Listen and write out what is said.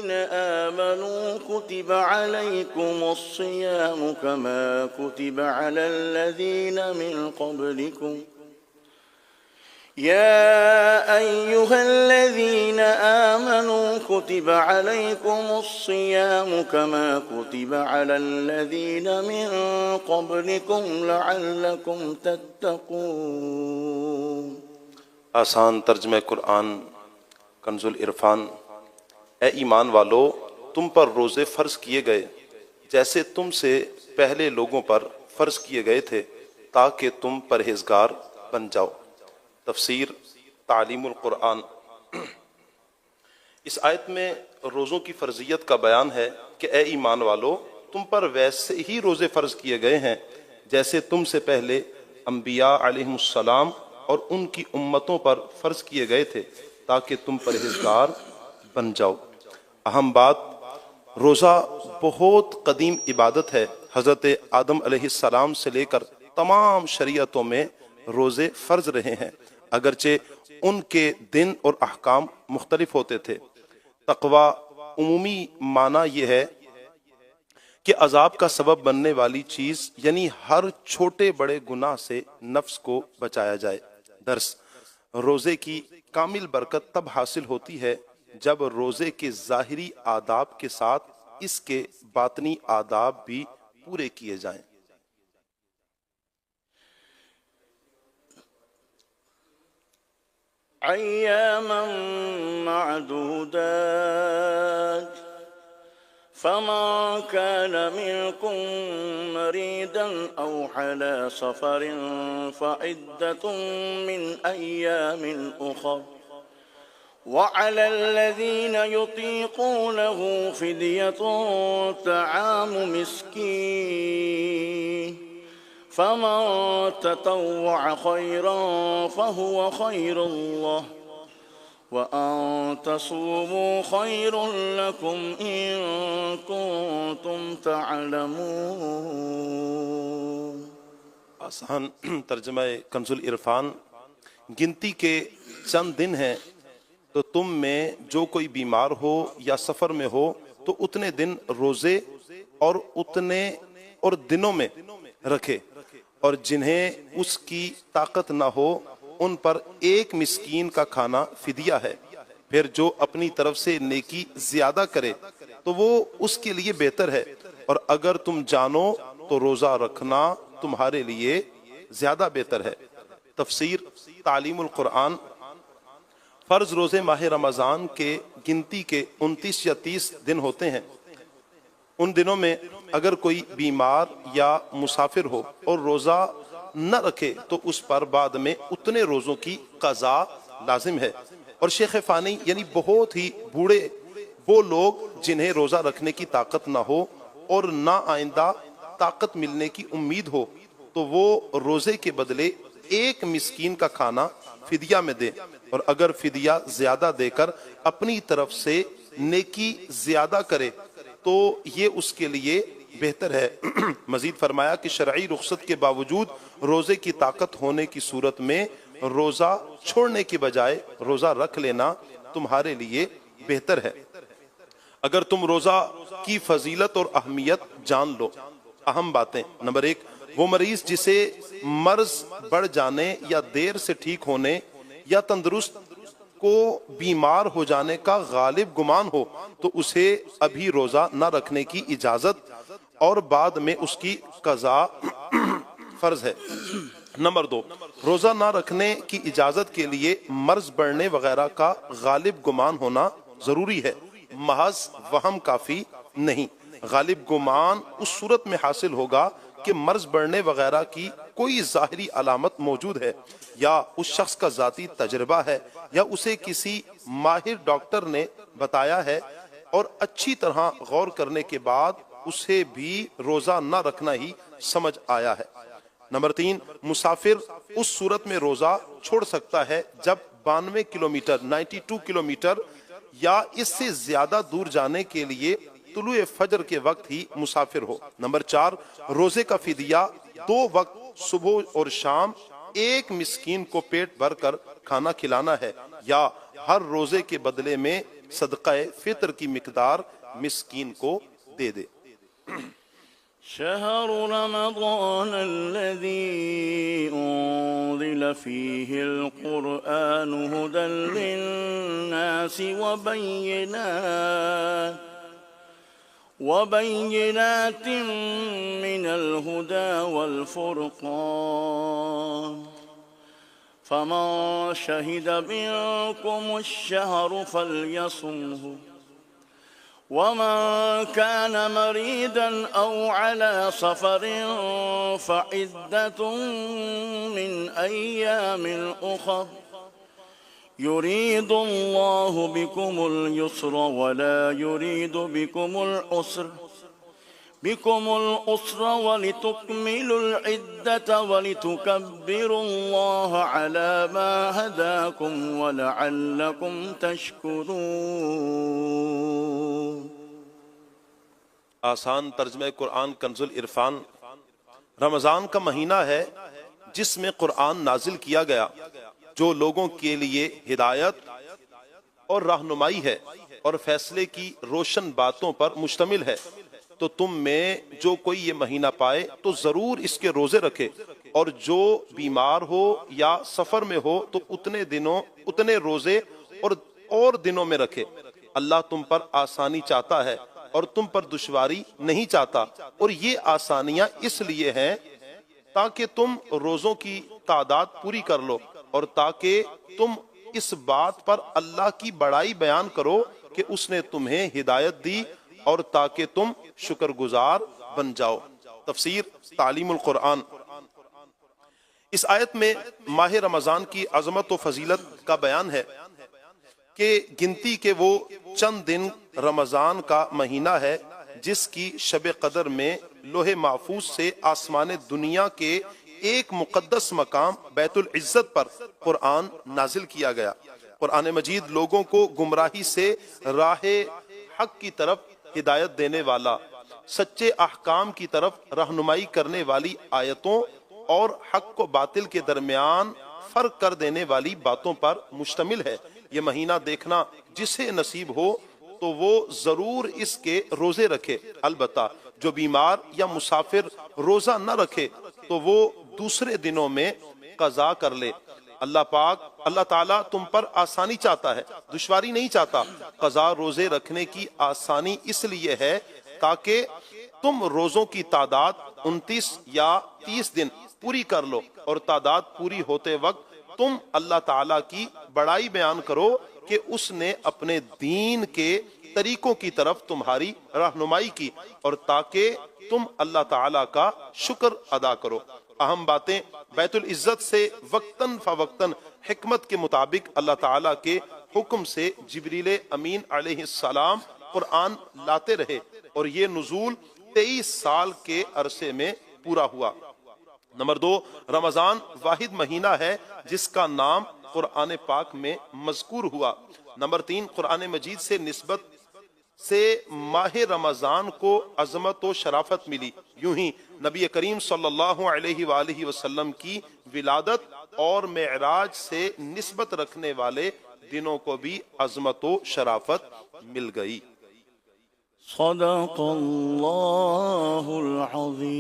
الذين آمنوا كتب عليكم الصيام كما كتب على الذين من قبلكم يا أيها الذين آمنوا كتب عليكم الصيام كما كتب على الذين من قبلكم لعلكم تتقون۔ آسان ترجمہ قرآن کنز العرفان۔ اے ایمان والو، تم پر روزے فرض کیے گئے جیسے تم سے پہلے لوگوں پر فرض کیے گئے تھے تاکہ تم پرہیزگار بن جاؤ۔ تفسیر تعلیم القرآن۔ اس آیت میں روزوں کی فرضیت کا بیان ہے کہ اے ایمان والو، تم پر ویسے ہی روزے فرض کیے گئے ہیں جیسے تم سے پہلے انبیاء علیہم السلام اور ان کی امتوں پر فرض کیے گئے تھے تاکہ تم پرہیزگار بن جاؤ۔ اہم بات، روزہ بہت قدیم عبادت ہے۔ حضرت آدم علیہ السلام سے لے کر تمام شریعتوں میں روزے فرض رہے ہیں، اگرچہ ان کے دن اور احکام مختلف ہوتے تھے۔ تقوی عمومی معنی یہ ہے کہ عذاب کا سبب بننے والی چیز یعنی ہر چھوٹے بڑے گناہ سے نفس کو بچایا جائے۔ درس، روزے کی کامل برکت تب حاصل ہوتی ہے جب روزے کے ظاہری آداب کے ساتھ اس کے باطنی آداب بھی پورے کیے جائیں۔ أياما معدودات فمن كان منكم مريضا أو على سفر فعدة من أيام أخر وعلى الذين يطيقونه فدية طعام مسكين فمن تطوع خيرا فهو خير له وأن تصوموا خير لكم إن كنتم تعلمون۔ آسان ترجمہ کنز العرفان۔ گنتی کے چند دن ہیں تو تم میں جو کوئی بیمار ہو یا سفر میں ہو تو اتنے دن روزے اور اتنے اور دنوں میں رکھے، اور جنہیں اس کی طاقت نہ ہو ان پر ایک مسکین کا کھانا فدیہ ہے۔ پھر جو اپنی طرف سے نیکی زیادہ کرے تو وہ اس کے لیے بہتر ہے، اور اگر تم جانو تو روزہ رکھنا تمہارے لیے زیادہ بہتر ہے۔ تفسیر تعلیم القرآن۔ فرض روزے ماہ رمضان کے گنتی کے 29 یا 30 دن ہوتے ہیں۔ ان دنوں میں اگر کوئی بیمار یا مسافر ہو اور روزہ نہ رکھے تو اس پر بعد میں اتنے روزوں کی قضا لازم ہے۔ اور شیخ فانی یعنی بہت ہی بوڑھے وہ لوگ جنہیں روزہ رکھنے کی طاقت نہ ہو اور نہ آئندہ طاقت ملنے کی امید ہو تو وہ روزے کے بدلے ایک مسکین کا کھانا فدیہ میں دے، اور اگر فدیہ زیادہ دے کر اپنی طرف سے نیکی زیادہ کرے تو یہ اس کے لیے بہتر ہے۔ مزید فرمایا کہ شرعی رخصت کے باوجود روزے کی طاقت ہونے کی صورت میں روزہ چھوڑنے کی بجائے روزہ رکھ لینا تمہارے لیے بہتر ہے۔ اگر تم روزہ کی فضیلت اور اہمیت جان لو۔ اہم باتیں، نمبر 1، وہ مریض جسے مرض بڑھ جانے یا دیر سے ٹھیک ہونے یا تندرست کو بیمار ہو جانے کا غالب گمان ہو تو اسے ابھی روزہ نہ رکھنے کی اجازت اور بعد میں اس کی قضا فرض ہے۔ نمبر 2، روزہ نہ رکھنے کی اجازت کے لیے مرض بڑھنے وغیرہ کا غالب گمان ہونا ضروری ہے، محض وہم کافی نہیں۔ غالب گمان اس صورت میں حاصل ہوگا کہ مرض بڑھنے وغیرہ کی کوئی ظاہری علامت موجود ہے، یا اس شخص کا ذاتی تجربہ ہے، یا اسے کسی ماہر ڈاکٹر نے بتایا ہے، اور اچھی طرح غور کرنے کے بعد اسے بھی روزہ نہ رکھنا ہی سمجھ آیا ہے۔ نمبر 3، مسافر اس صورت میں روزہ چھوڑ سکتا ہے جب 92 کلومیٹر 92 کلومیٹر یا اس سے زیادہ دور جانے کے لیے طلوع فجر کے وقت ہی مسافر ہو۔ نمبر 4، روزے کا فدیہ 2 وقت صبح اور شام ایک مسکین کو پیٹ بھر کر کھانا کھلانا ہے، یا ہر روزے کے بدلے میں صدقہ فطر کی مقدار مسکین کو دے دے۔ شهر رمضان الذي أنزل فيه القرآن هدى للناس وبينات من الهدى والفرقان فمن شهد منكم الشهر فليصمه ومن كان مريضا أو على سفر فعدة من أيام أخر يريد الله بكم اليسر ولا يريد بكم العسر ولتكملوا العدة ولتكبروا الله على ما هداكم ولعلكم تشكرون۔ آسان ترجمہ قرآن کنز العرفان۔ رمضان کا مہینہ ہے جس میں قرآن نازل کیا گیا جو لوگوں کے لیے ہدایت اور رہنمائی ہے اور فیصلے کی روشن باتوں پر مشتمل ہے۔ تو تم میں جو کوئی یہ مہینہ پائے تو ضرور اس کے روزے رکھے، اور جو بیمار ہو یا سفر میں ہو تو اتنے روزے اور دنوں میں رکھے۔ اللہ تم پر آسانی چاہتا ہے اور تم پر دشواری نہیں چاہتا، اور یہ آسانیاں اس لیے ہیں تاکہ تم روزوں کی تعداد پوری کر لو، اور تاکہ تم اس بات پر اللہ کی بڑائی بیان کرو کہ اس نے تمہیں ہدایت دی، اور تاکہ تم شکر گزار بن جاؤ۔ تفسیر تعلیم القرآن۔ اس آیت میں ماہ رمضان کی عظمت و فضیلت کا بیان ہے کہ گنتی کے وہ چند دن رمضان کا مہینہ ہے جس کی شب قدر میں لوح محفوظ سے آسمان دنیا کے ایک مقدس مقام بیت العزت پر قرآن نازل کیا گیا۔ قرآن مجید لوگوں کو گمراہی سے راہ حق کی طرف ہدایت دینے والا، سچے احکام کی طرف رہنمائی کرنے والی آیتوں اور حق و باطل کے درمیان فرق کر دینے والی باتوں پر مشتمل ہے۔ یہ مہینہ دیکھنا جسے نصیب ہو تو وہ ضرور اس کے روزے رکھے، البتہ جو بیمار یا مسافر روزہ نہ رکھے تو وہ دوسرے دنوں میں قضا کر لے۔ اللہ تعالیٰ تم پر آسانی چاہتا ہے، دشواری نہیں چاہتا۔ قضا روزے رکھنے کی آسانی اس لیے ہے تاکہ تم روزوں کی تعداد 29 یا 30 دن پوری کر لو، اور تعداد پوری ہوتے وقت تم اللہ تعالیٰ کی بڑائی بیان کرو کہ اس نے اپنے دین کے طریقوں کی طرف تمہاری رہنمائی کی، اور تاکہ تم اللہ تعالیٰ کا شکر ادا کرو۔ اہم باتیں: بیت العزت سے وقتاً فوقتاً حکمت کے مطابق اللہ تعالیٰ کے حکم سے جبریل امین علیہ السلام قرآن لاتے رہے، اور یہ نزول 23 سال کے عرصے میں پورا ہوا۔ نمبر 2، رمضان واحد مہینہ ہے جس کا نام قرآن پاک میں مذکور ہوا۔ نمبر 3، قرآن مجید سے نسبت سے ماہ رمضان کو عظمت و شرافت ملی، یوں ہی نبی کریم صلی اللہ علیہ وآلہ وسلم کی ولادت اور معراج سے نسبت رکھنے والے دنوں کو بھی عظمت و شرافت مل گئی۔ صدق اللہ العظیم۔